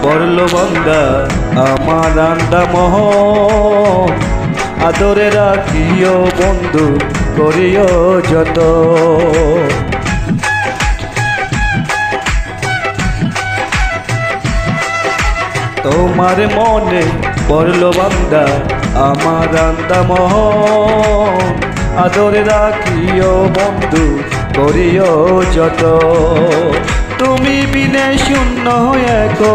পড়ল বন্দা আমার রান্দা মোহন, আদরে রাখিও বন্ধু করিও যত। তোমার মনে পড়ল বান্দা আমার রান্দা মোহন, আদরে রাখিও বন্ধু করিও যত। তুমি বিনে শূন্য এখন,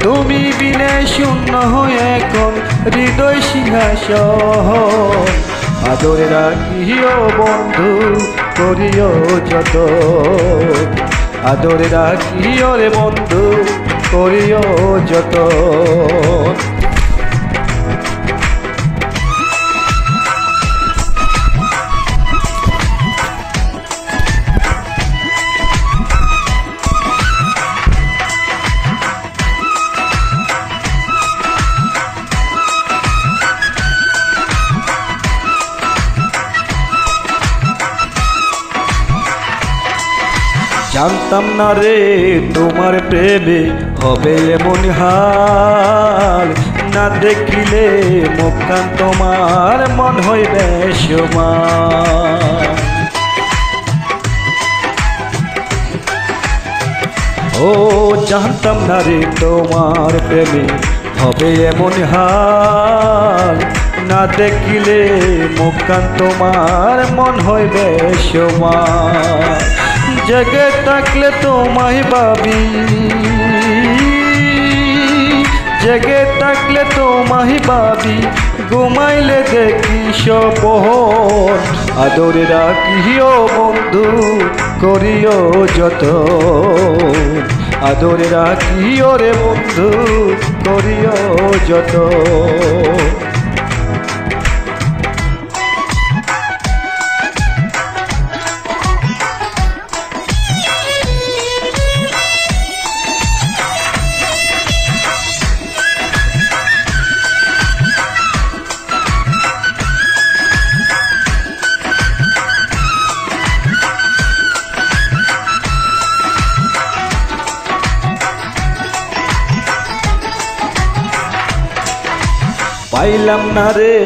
তুমি বিনে শূন্য এখন হৃদয় সিংহাসন, আদরে রাখিও বন্ধু করিও যত। আদরে রাখিও রে বন্ধু করিও যত। জানতাম না রে তোমার প্রেমে হবে এমন হাল, না দেখিলে মুখখান তোমার মন হয় বেসমান। ও জানতাম না রে তোমার প্রেমে হবে এমন হাল, না দেখিলে মুখখান তোমার মন হয় বেসমান। জেগে থাকলে তোমায় ভাবি, জেগে থাকলে তোমায় ভাবি, ঘুমাইলে দেখি স্বপন, আদরে রাখিও বন্ধু করিও যত। আদরে রাখিও রে বন্ধু করিও যত। পাইলাম না রে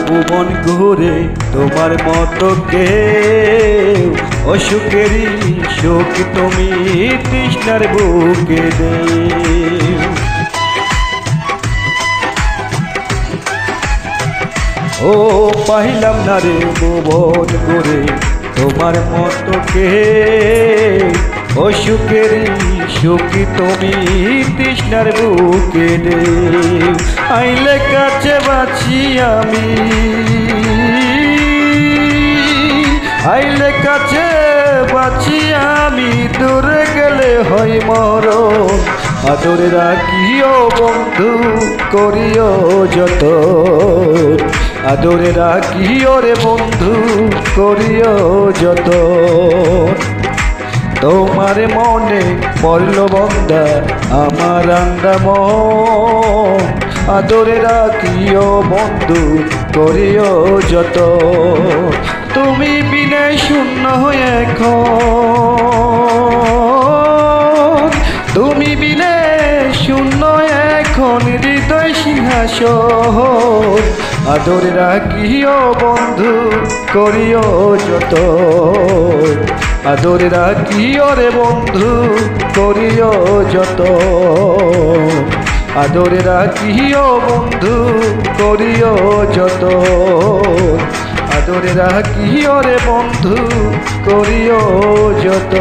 ভুবন ঘুরে তোমার মতো কেউ, অসুখেরই সুখ তুমি তৃষ্ণার বুকে দেও। ও পাইলাম না রে ভুবন ঘুরে তোমার মতো কেউ, অসুখেরই সুখী তুমি তৃষ্ণার বুকে দেও। আইলে কাছে বাঁচি আমি, আইলে কাছে বাঁচি আমি, দূরে গেলে হয় মরণ, আদরে রাখিও বন্ধু করিও যত। আদরে রাখিও রে বন্ধু করিও যত। তোমার মনে পড়ল বন্দা আমার রান্দা মন, আদরে রাখিও বন্ধু করিও যত। তুমি বিনে শূন্য এখন, তুমি বিনে শূন্য এখন হৃদয় সিংহাসন, আদরে রাখিও বন্ধু করিও যত। আদরে রাখিও রে বন্ধু করিও যত। আদরে রাখিও বন্ধু করিও যত। আদরে রাখিও রে বন্ধু করিও যত।